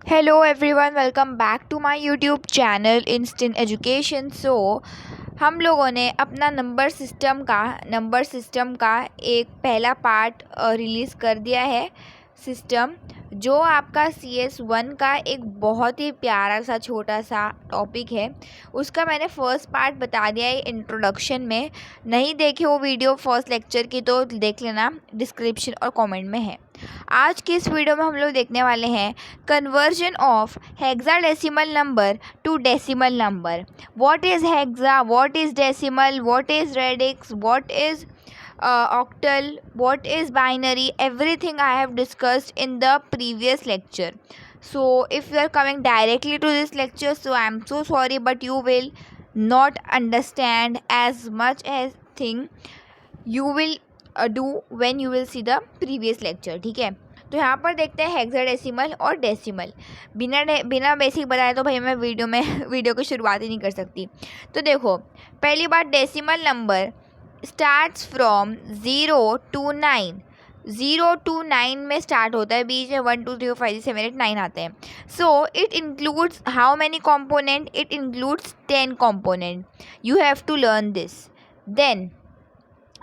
Hello everyone, welcome back to my YouTube channel instant education. हम लोगों ने अपना नंबर सिस्टम का एक पहला पार्ट रिलीज़ कर दिया है। सिस्टम जो आपका CS1 का एक बहुत ही प्यारा सा छोटा सा टॉपिक है, उसका मैंने फर्स्ट पार्ट बता दिया है इंट्रोडक्शन में। नहीं देखे वो वीडियो फर्स्ट लेक्चर की तो देख लेना, डिस्क्रिप्शन और कमेंट में है। आज की इस वीडियो में हम लोग देखने वाले हैं conversion of hexadecimal number two decimal number. What is hexa, what is decimal, what is radix, what is octal, what is binary, everything I have discussed in the previous lecture. So if you are coming directly to this lecture, so I am so sorry, but you will not understand as much as thing you will do when you will see the previous lecture. ठीक है, तो यहाँ पर देखते हैं hexadecimal और decimal. बिना basic बताए तो भाई मैं वीडियो की शुरुआत ही नहीं कर सकती। तो देखो, पहली बात, decimal number starts from 0 to 9। 0 to 9 में स्टार्ट होता है, बीच में 1 2 3 4 5 6 7 8 9 आते हैं। So it includes how many component? It includes 10 component. You have to learn this. Then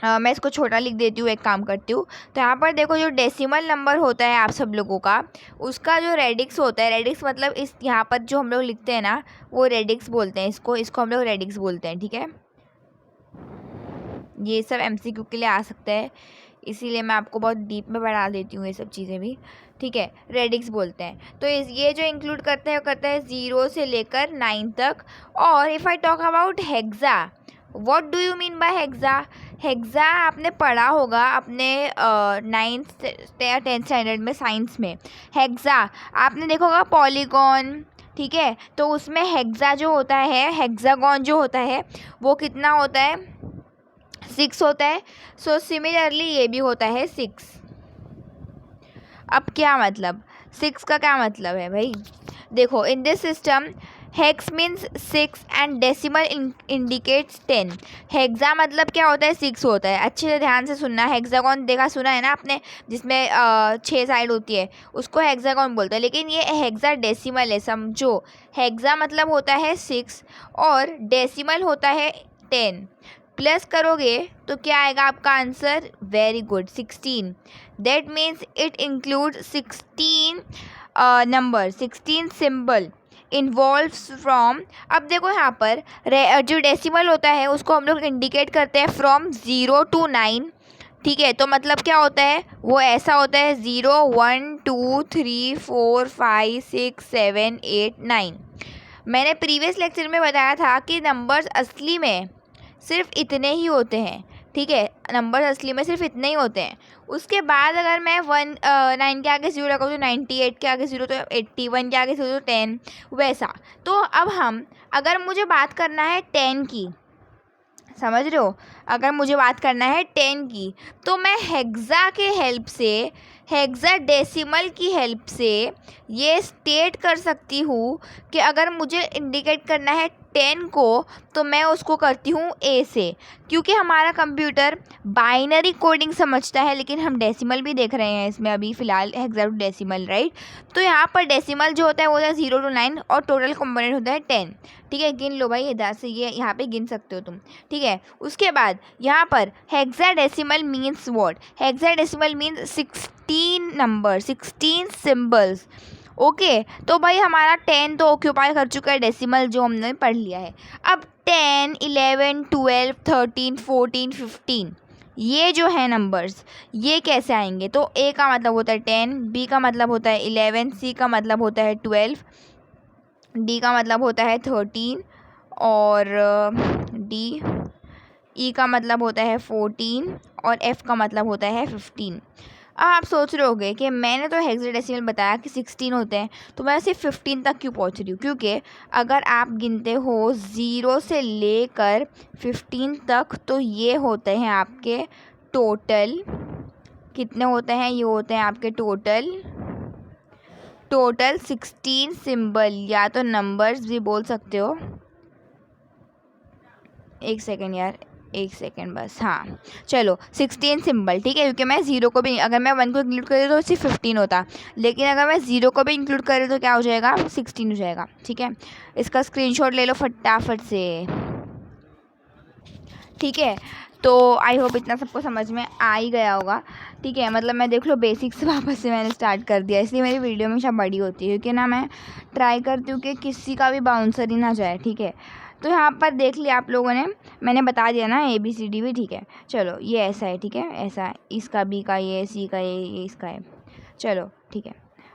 मैं इसको छोटा लिख देती हूँ, एक काम करती हूँ। तो यहाँ पर देखो, जो डेसिमल नंबर होता है आप सब लोगों का, उसका जो रेडिक्स होता है, रेडिक्स मतलब इस यहाँ पर जो हम लोग लिखते हैं ना, वो रेडिक्स बोलते हैं। इसको हम लोग रेडिक्स बोलते हैं। ठीक है, ये सब MCQ के लिए आ सकता है, इसीलिए मैं आपको बहुत डीप में बढ़ा देती हूँ ये सब चीज़ें भी। ठीक है, रेडिक्स बोलते हैं। तो ये जो इंक्लूड करते हैं वो करता है 0 से लेकर 9 तक। और if I talk about hexa, what do you mean by hexa? Hexa आपने पढ़ा होगा अपने 9th या 10th स्टैंडर्ड में, साइंस में। हेक्सा आपने देखा होगा पॉलीगॉन। ठीक है, तो उसमें हेक्सा जो होता है, हेक्सागॉन जो होता है, वो कितना होता है? 6 होता है। सो सिमिलरली ये भी होता है 6। अब क्या मतलब, 6 का क्या मतलब है भाई? देखो, in this system hex means 6 and decimal indicates 10। Hexa मतलब क्या होता है? 6 होता है। अच्छे से ध्यान से सुनना। हेक्सागॉन देखा सुना है ना आपने, जिसमें 6 साइड होती है, उसको हेक्सागॉन बोलते हैं। लेकिन ये हेक्सा डेसिमल है, समझो। हेक्सा मतलब होता है 6 और डेसिमल होता है 10। प्लस करोगे तो क्या आएगा आपका answer? Very good, 16। That means it include 16 number, 16 symbol involves from. अब देखो यहाँ पर जो डेसिमल होता है उसको हम लोग इंडिकेट करते हैं फ्रॉम 0 to 9। ठीक है, तो मतलब क्या होता है? वो ऐसा होता है 0 1 2 3 4 5 6 7 8 9। मैंने प्रीवियस लेक्चर में बताया था कि नंबर्स असली में सिर्फ इतने ही होते हैं। ठीक है, नंबर असली में सिर्फ इतने ही होते हैं। उसके बाद अगर मैं 9 के आगे 0 लगाऊँ तो 98 के आगे 0 तो 81 के आगे 0 तो 10, वैसा। तो अब अगर मुझे बात करना है 10 की, समझ रहे हो? अगर मुझे बात करना है 10 की, तो मैं हेक्सा के हेल्प से, हेक्साडेसिमल की हेल्प से ये स्टेट कर सकती हूँ कि अगर मुझे इंडिकेट करना है 10 को, तो मैं उसको करती हूँ A से। क्योंकि हमारा कंप्यूटर बाइनरी कोडिंग समझता है, लेकिन हम डेसिमल भी देख रहे हैं इसमें अभी फ़िलहाल, हेक्साडेसिमल, राइट? तो यहाँ पर डेसिमल जो होता है वो होता है 0 to 9 और टोटल कंपोनेंट होता है 10। ठीक है, गिन लो भाई, इधर से ये यहाँ पे गिन सकते हो तुम। ठीक है, उसके बाद यहाँ पर hexadecimal means what? Hexadecimal means 16 number, 16 symbols. Okay, तो भाई हमारा 10 तो ऑक्यूपाई कर चुका है डेसिमल, जो हमने पढ़ लिया है। अब 10 11 12 13 14 15 ये जो है नंबर्स, ये कैसे आएंगे? तो A का मतलब होता है 10, B का मतलब होता है 11, C का मतलब होता है 12, D का मतलब होता है 13 और D, E का मतलब होता है 14 और F का मतलब होता है 15। अब आप सोच रहे होगे कि मैंने तो हेक्साडेसिमल बताया कि 16 होते हैं, तो मैं सिर्फ 15 तक क्यों पहुंच रही हूँ? क्योंकि अगर आप गिनते हो 0 से लेकर 15 तक, तो ये होते हैं आपके टोटल। कितने होते हैं? ये होते हैं आपके टोटल 16 सिंबल, या तो नंबर्स भी बोल सकते हो। एक सेकेंड यार, एक सेकेंड बस, हाँ चलो 16 सिंबल, ठीक है, क्योंकि मैं ज़ीरो को भी, अगर मैं 1 को इंक्लूड करूँ तो सिर्फ 15 होता, लेकिन अगर मैं ज़ीरो को भी इंक्लूड करूँ तो क्या हो जाएगा, 16 हो जाएगा। ठीक है, इसका स्क्रीनशॉट ले लो फटाफट से। ठीक है, तो आई होप इतना सबको समझ में आ ही गया होगा। ठीक है, मतलब मैं देख लो बेसिक से वापस से मैंने स्टार्ट कर दिया, इसलिए मेरी वीडियो हमेशा बड़ी होती है, क्योंकि ना मैं ट्राई करती हूँ कि किसी का भी बाउंसर ही ना जाए। ठीक है, तो यहाँ पर देख लिया आप लोगों ने, मैंने बता दिया ना ABCD भी। ठीक है, चलो ये ऐसा है, ठीक है, ऐसा है, इसका B का ये, C का ये इसका है। चलो ठीक है,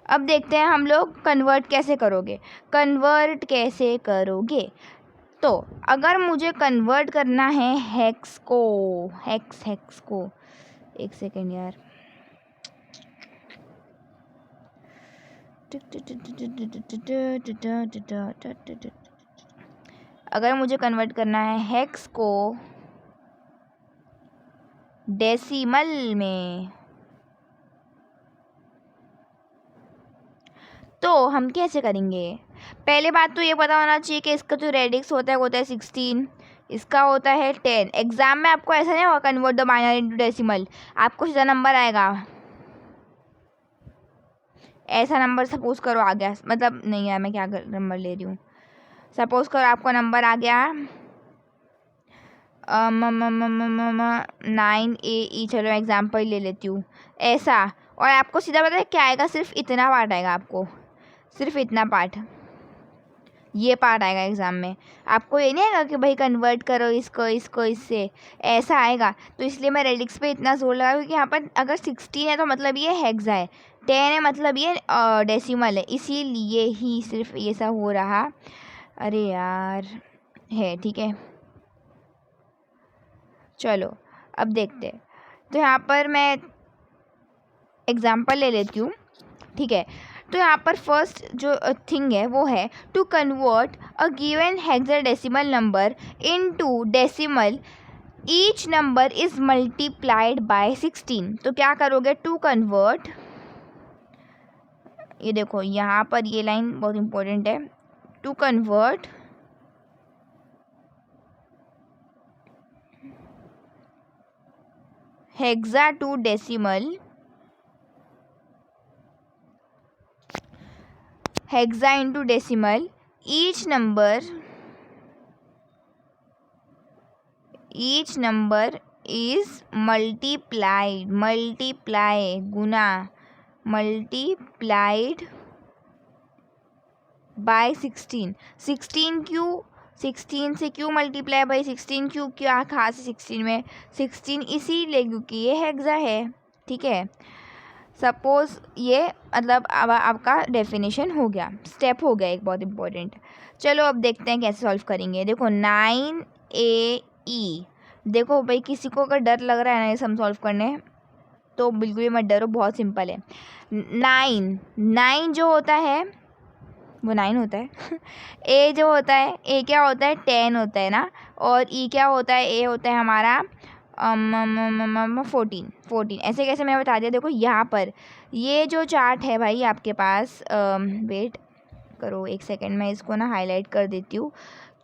अब देखते हैं हम लोग कन्वर्ट कैसे करोगे, कन्वर्ट कैसे करोगे। तो अगर मुझे कन्वर्ट करना है हेक्स को, हेक्स को, एक सेकेंड यार, अगर मुझे कन्वर्ट करना है हेक्स को डेसिमल में, तो हम कैसे करेंगे। पहले बात तो ये पता होना चाहिए कि इसका जो रेडिक्स होता है वो होता है 16, इसका होता है 10। एग्जाम में आपको ऐसा नहीं होगा convert the binary into decimal, आपको सीधा नंबर आएगा, ऐसा नंबर सपोज करो आ गया, मतलब नहीं यार मैं क्या नंबर ले रही हूँ, सपोज करो आपको नंबर आ गया 9AE, चलो एग्जाम्पल ले लेती हूँ ऐसा, और आपको सीधा पता है क्या आएगा, सिर्फ इतना पार्ट आएगा, आपको सिर्फ इतना पार्ट, ये पार्ट आएगा एग्ज़ाम में। आपको ये नहीं आएगा कि भाई कन्वर्ट करो इसको इसको इससे, ऐसा आएगा। तो इसलिए मैं रेडिक्स पे इतना जोर लगा, क्योंकि यहाँ पर अगर 16 है तो मतलब ये हेक्सा है, 10 है मतलब ये डेसिमल है, इसीलिए ही सिर्फ ये सब हो रहा। अरे यार है, ठीक है, चलो अब देखते हैं। तो यहाँ पर मैं एग्ज़ाम्पल ले लेती हूँ। ठीक है, तो यहाँ पर फर्स्ट जो थिंग है वो है to convert a given hexadecimal number into decimal, each number is multiplied by 16। तो क्या करोगे, टू कन्वर्ट, ये देखो यहाँ पर ये लाइन बहुत इंपॉर्टेंट है, to convert hexa to decimal, hexa into decimal, each number is multiplied, multiplied गुना, मल्टीप्लाइड बाय 16। 16 क्यों, 16 से क्यों मल्टीप्लाई बाय 16, क्यों क्या खास है 16 में, 16 इसीलिए क्योंकि ये हेक्सा है। ठीक है, सपोज ये मतलब अब आपका डेफिनेशन हो गया, स्टेप हो गया एक बहुत इम्पोर्टेंट। चलो अब देखते हैं कैसे सॉल्व करेंगे। देखो 9AE, देखो भाई किसी को अगर डर लग रहा है ना ये सम सॉल्व करने, तो बिल्कुल भी मत डरो, बहुत सिंपल है। 9 जो होता है वो 9 होता है ए जो होता है, ए क्या होता है, 10 होता है ना, और ई क्या होता है, ए होता है हमारा 14। ऐसे कैसे मैंने बता दिया। देखो यहाँ पर ये जो चार्ट है भाई आपके पास, वेट करो एक सेकेंड, मैं इसको ना हाईलाइट कर देती हूँ,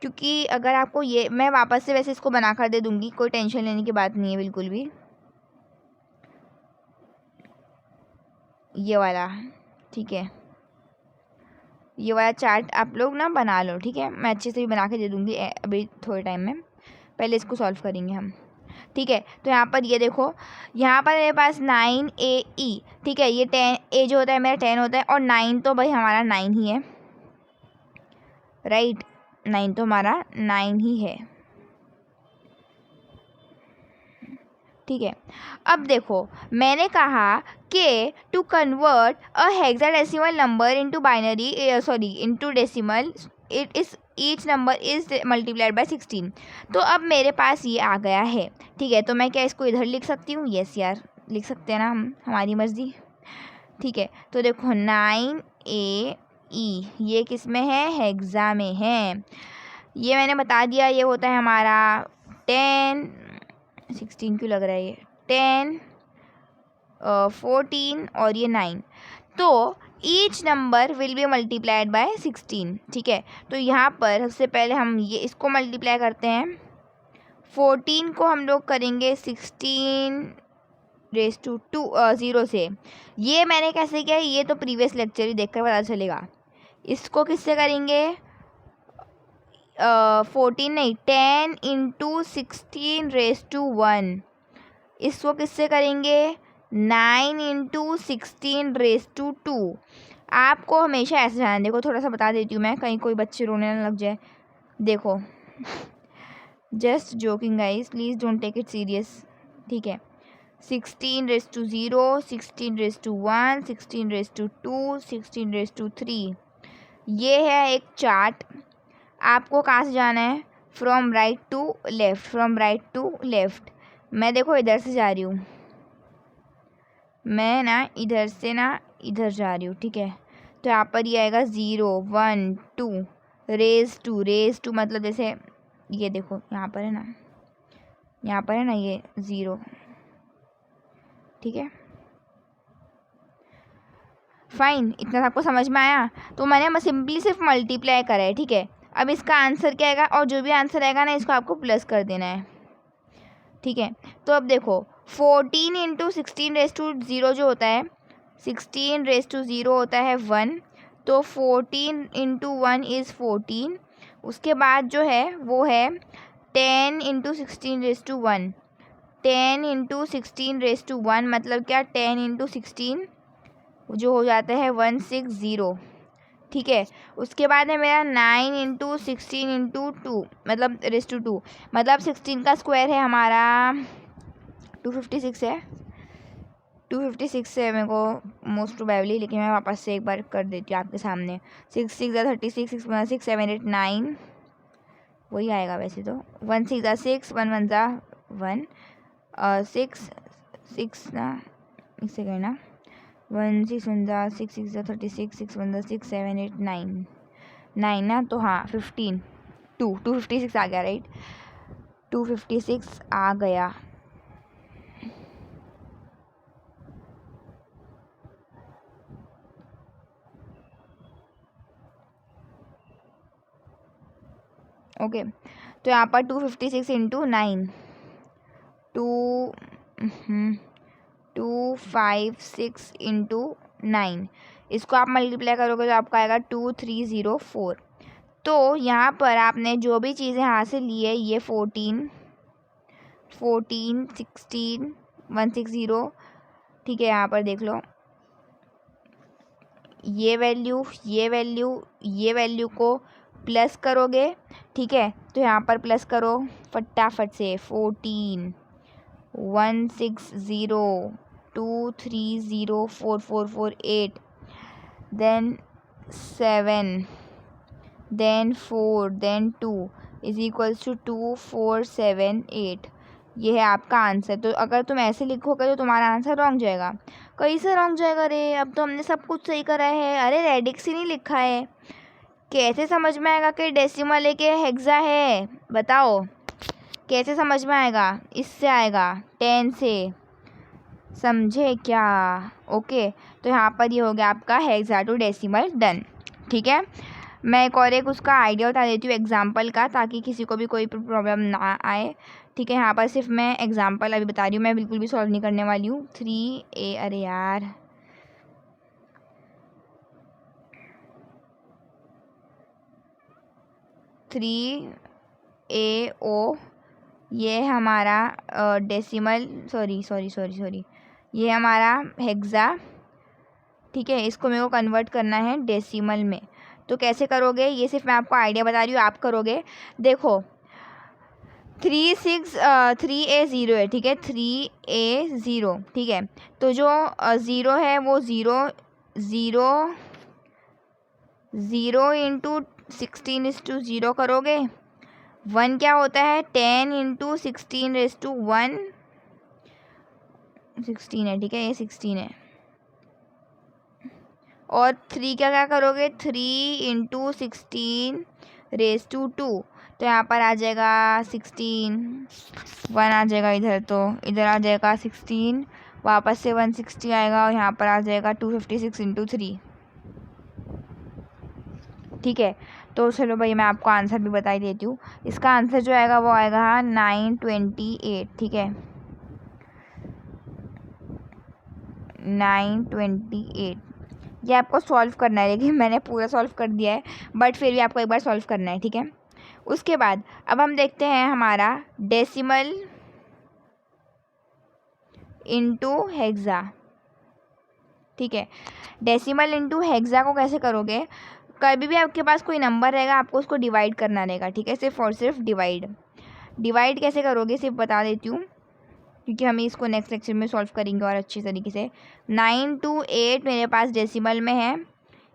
क्योंकि अगर आपको ये, मैं वापस से वैसे इसको बना कर दे दूँगी, कोई टेंशन लेने की बात नहीं है बिल्कुल भी। ये वाला, ठीक है, ये वाला चार्ट आप लोग ना बना लो। ठीक है, मैं अच्छे से भी बना के दे दूँगी अभी थोड़े टाइम में, पहले इसको सॉल्व करेंगे हम। ठीक है, तो यहाँ पर ये देखो, यहाँ पर मेरे पास 9AE, ठीक है, ये 10, ए जो होता है मेरा 10 होता है, और 9 तो भाई हमारा 9 ही है, राइट, 9 तो हमारा 9 ही है। ठीक है, अब देखो मैंने कहा कि to convert a hexadecimal number into binary, sorry into decimal, it is each number is multiplied by 16। तो अब मेरे पास ये आ गया है। ठीक है, तो मैं क्या इसको इधर लिख सकती हूँ, यस यार लिख सकते हैं ना हम, हमारी मर्ज़ी। ठीक है, तो देखो 9AE ये किस में है, हेक्सा में है, ये मैंने बता दिया, ये होता है हमारा 10, 16 क्यों लग रहा है, ये 10, 14 और ये 9। तो each number will be multiplied by 16। ठीक है, तो यहाँ पर सबसे पहले हम ये इसको मल्टीप्लाई करते हैं 14 को हम लोग करेंगे 16 रेस टू 0 से। ये मैंने कैसे किया, ये तो प्रीवियस लेक्चर ही देखकर पता चलेगा। इसको किससे करेंगे, 14 नहीं 10 इंटू 16 रेस टू 1। इसको किससे करेंगे, 9 इंटू 16 रेस टू 2। आपको हमेशा ऐसे जाना, देखो थोड़ा सा बता देती हूँ मैं, कहीं कोई बच्चे रोने ना लग जाए। देखो just joking guys, please don't take it serious, ठीक है। 16 raise to 0, 16 raise to 1, 16 raise to 2, 16 raise to 3। ये है एक चार्ट। आपको कहाँ से जाना है, from right to left, from right to left. मैं देखो इधर से जा रही हूँ, मैं ना इधर से ना इधर जा रही हूँ, ठीक है। तो यहाँ पर ये आएगा 0 1 2 रेस टू मतलब जैसे ये देखो यहाँ पर है ना, यहाँ पर है ना ये 0, ठीक है। फाइन, इतना आपको समझ में आया। तो मैंने सिंपली सिर्फ मल्टीप्लाई करा है, ठीक है। अब इसका आंसर क्या आएगा, और जो भी आंसर आएगा ना इसको आपको प्लस कर देना है, ठीक है। तो अब देखो 14 इंटू 16 रेस टू 0 जो होता है, 16 रेस टू 0 होता है 1, तो 14 इंटू 1 इज़ 14। उसके बाद जो है वो है 10 into 16 raise to 1, 10 into 16 raise to 1 मतलब क्या, 10 इंटू 16 जो हो जाता है 160, ठीक है। उसके बाद है मेरा 9 इंटू 16 इंटू 2 मतलब रेस टू 2, मतलब 16 का स्क्वायर है हमारा 256 है, 256 है मेरे को मोस्ट प्रोबेबली, लेकिन मैं वापस से एक बार कर देती हूँ आपके सामने। 6 6 36, 6 1 6 7 8 9 वही आएगा वैसे तो। 1 6 6 1 1 1 6 6 ना, एक सेकेंड ना, 1 6 1 6 6 36 6 1 6 7 8 9 9 ना, तो हाँ 15 256 आ गया, राइट, 256 आ गया। ओके तो यहाँ पर 256 इंटू 9 256 इंटू 9, इसको आप मल्टीप्लाई करोगे तो आपका आएगा 2304। तो यहाँ पर आपने जो भी चीज़ें यहाँ से ली है, ये 14 16 160, ठीक है। यहाँ पर देख लो ये वैल्यू ये वैल्यू को प्लस करोगे, ठीक है। तो यहाँ पर प्लस करो फटाफट से, 14 160 230 4448 then 7 then 4 then 2 is equals to 2478। ये है आपका आंसर। तो अगर तुम ऐसे लिखोगे तो तुम्हारा आंसर रॉन्ग जाएगा। कैसे रॉन्ग जाएगा रे, अब तो हमने सब कुछ सही करा है। अरे रेडिक्स ही नहीं लिखा है, कैसे समझ में आएगा कि डेसिमल है कि हेक्सा है, बताओ कैसे समझ में आएगा। इससे आएगा 10 से, समझे क्या। ओके तो यहाँ पर ये हो गया आपका हेक्सा टू डेसिमल डन, ठीक है। मैं एक उसका आइडिया बता देती हूँ एग्जाम्पल का, ताकि किसी को भी कोई प्रॉब्लम ना आए, ठीक है। यहाँ पर सिर्फ मैं एग्जाम्पल अभी बता रही हूँ, मैं बिल्कुल भी सॉल्व नहीं करने वाली हूँ। 3A, अरे यार 3AO, ये हमारा डेसिमल सॉरी ये हमारा हेक्सा, ठीक है। इसको मेरे को कन्वर्ट करना है डेसिमल में। तो कैसे करोगे, ये सिर्फ मैं आपको आइडिया बता रही हूँ, आप करोगे। देखो 3A0 है, ठीक है, 3A0, ठीक है। तो जो 0 है वो 0 इंटू 16 इज टू 0 करोगे। 1 क्या होता है, 10 इंटू 16 इज टू 1, 16 है, ठीक है, ये 16 है। और 3 क्या करोगे, 3 इंटू 16 रेस टू 2, तो यहाँ पर आ जाएगा 16, 1 आ जाएगा इधर, तो इधर आ जाएगा 16, वापस से 160 आएगा, और यहाँ पर आ जाएगा 256 इंटू 3। ठीक है। तो चलो भाई मैं आपको आंसर भी बता ही देती हूँ। इसका आंसर जो आएगा वो आएगा 928, ठीक है, 928। ये आपको सॉल्व करना है, लेकिन मैंने पूरा सॉल्व कर दिया है, बट फिर भी आपको एक बार सॉल्व करना है, ठीक है। उसके बाद अब हम देखते हैं हमारा डेसिमल इनटू हेक्सा, ठीक है। डेसिमल इनटू हेक्सा को कैसे करोगे, कभी भी आपके पास कोई नंबर रहेगा आपको उसको डिवाइड करना रहेगा, ठीक है, सिर्फ और सिर्फ डिवाइड कैसे करोगे सिर्फ बता देती हूँ, क्योंकि हम इसको नेक्स्ट लेक्चर में सॉल्व करेंगे और अच्छी तरीके से। 928 मेरे पास डेसिमल में है,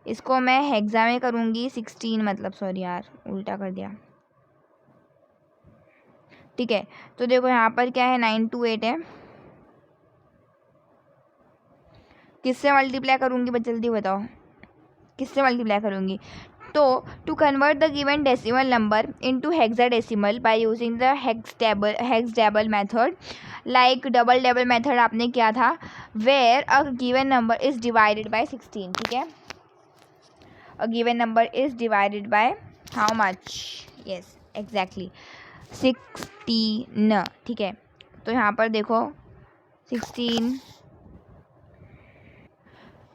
इसको मैं हेक्सा में करूँगी 16, मतलब सॉरी यार उल्टा कर दिया, ठीक है। तो देखो यहाँ पर क्या है, 928 है, किससे मल्टीप्लाई करूँगी बस जल्दी बताओ, किससे मल्टीप्लाई करूँगी। तो to convert the given decimal number into hexadecimal by using the hex dabble method, like double dabble method आपने किया था, where a given number is divided by 16, ठीक है। A given number is divided by how much, yes exactly 16, ठीक है। तो यहाँ पर देखो 16,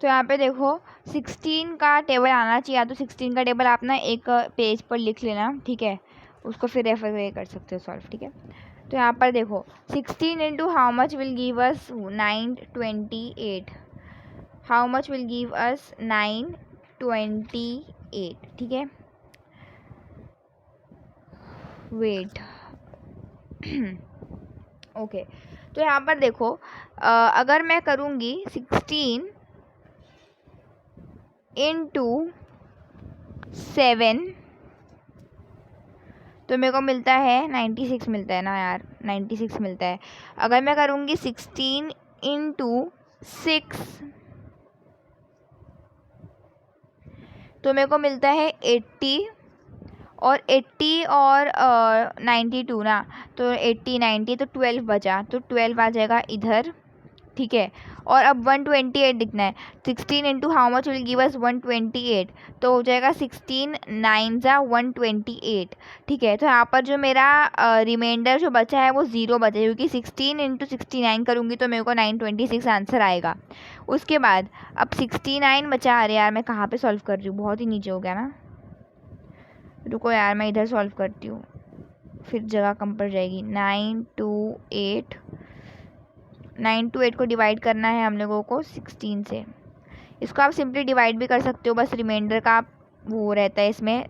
तो यहाँ पे देखो 16 का टेबल आना चाहिए, तो 16 का टेबल आप ना एक पेज पर लिख लेना, ठीक है, उसको फिर रेफर कर सकते हो सॉल्व, ठीक है। तो यहाँ पर देखो 16 into how much will give us 928, how much will give us 928, ठीक है। वेट ओके, तो यहाँ पर देखो अगर मैं करूँगी 16 इंटू 7 तो मेरे को मिलता है 96 मिलता है ना यार, 96 मिलता है। अगर मैं करूँगी 16 इंटू 6 तो मेरे को मिलता है 80, और 80 और 92 ना, तो 80 90 तो 12 बचा, तो 12 आ जाएगा इधर, ठीक है। और अब 128 लिखना है, 16 into how much will give us 128, तो हो जाएगा 16 9 जा 128, ठीक है। तो यहाँ पर जो मेरा रिमाइंडर जो बचा है वो 0 बचा है, क्योंकि 16 इंटू 69 करूँगी तो मेरे को 926 आंसर आएगा। उसके बाद अब 69 बचा, अरे यार मैं कहाँ पे सॉल्व कर रही हूँ, बहुत ही नीचे हो गया ना, रुको यार मैं इधर सॉल्व करती हूँ, फिर जगह कम पड़ जाएगी। 928 को डिवाइड करना है हम लोगों को 16 से, इसको आप सिंपली डिवाइड भी कर सकते हो, बस रिमाइंडर का वो रहता है इसमें।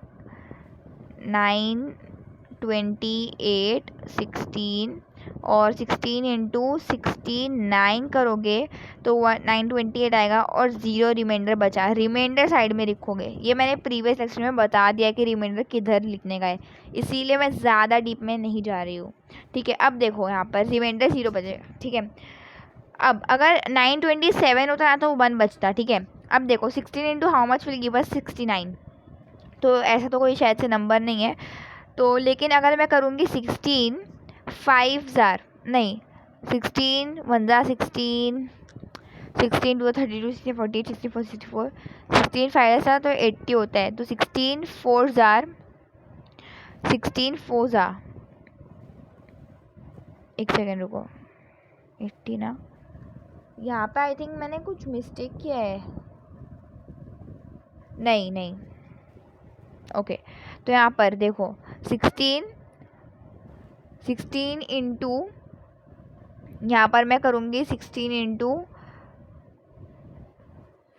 928 16 और 16 इंटू 69 करोगे तो 928 आएगा, और 0 रिमाइंडर बचा, रिमाइंडर साइड में लिखोगे। ये मैंने प्रीवियस लेक्चर में बता दिया कि रिमाइंडर किधर लिखने का है, इसीलिए मैं ज़्यादा डीप में नहीं जा रही हूँ, ठीक है। अब देखो यहाँ पर रिमाइंडर 0 बचेगा, ठीक है। अब अगर 927 होता ना तो 1 बचता, ठीक है। अब देखो 16 into how much will give us 69, तो ऐसा तो कोई शायद से नंबर नहीं है, तो लेकिन अगर मैं करूँगी 16 5 जार नहीं, 16 1 जार 16, 16 2 32 60 48 64 64, 16 5 जार तो 80 होता है, तो 16 4 जार 16 4 जार, एक सेकेंड रुको, 80 ना, यहाँ पे आई थिंक मैंने कुछ मिस्टेक किया है, नहीं ओके। तो यहाँ पर देखो 16 इंटू, यहाँ पर मैं करूँगी 16 इंटू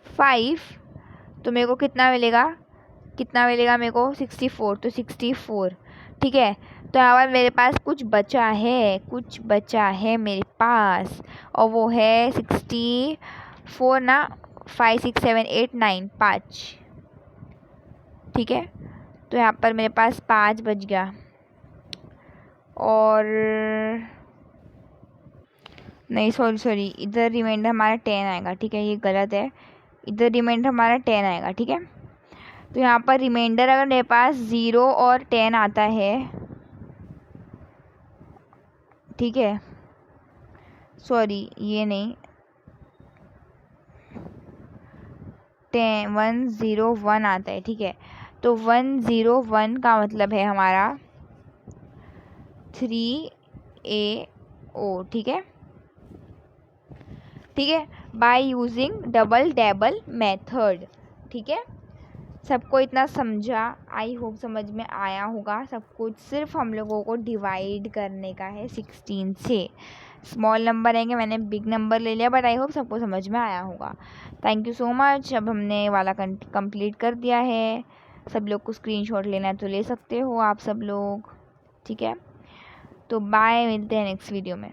5, तो मेरे को कितना मिलेगा मेरे को 64, तो 64, ठीक है। तो यहाँ पर मेरे पास कुछ बचा है मेरे पास, और वो है 64 ना, 5 6 7 8 9 5, ठीक है। तो यहाँ पर मेरे पास 5 बच गया, और नहीं सॉरी इधर रिमाइंडर हमारा 10 आएगा, ठीक है, ये गलत है, इधर रिमाइंडर हमारा 10 आएगा, ठीक है। तो यहाँ पर रिमाइंडर अगर मेरे पास 0 और 10 आता है, ठीक है, सॉरी ये नहीं, 10 1 0 1 आता है, ठीक है। तो 101 का मतलब है हमारा 3AO, ठीक है, ठीक है, by using double table method, ठीक है। सबको इतना समझा, आई होप समझ में आया होगा सब कुछ। सिर्फ हम लोगों को डिवाइड करने का है 16 से। स्मॉल नंबर रहेंगे, मैंने बिग नंबर ले लिया, बट आई होप सबको समझ में आया होगा। Thank you so much. अब हमने वाला कंप्लीट कर दिया है। सब लोग को स्क्रीनशॉट लेना है तो ले सकते हो आप सब लोग, ठीक है। तो बाय, मिलते हैं नेक्स्ट वीडियो में।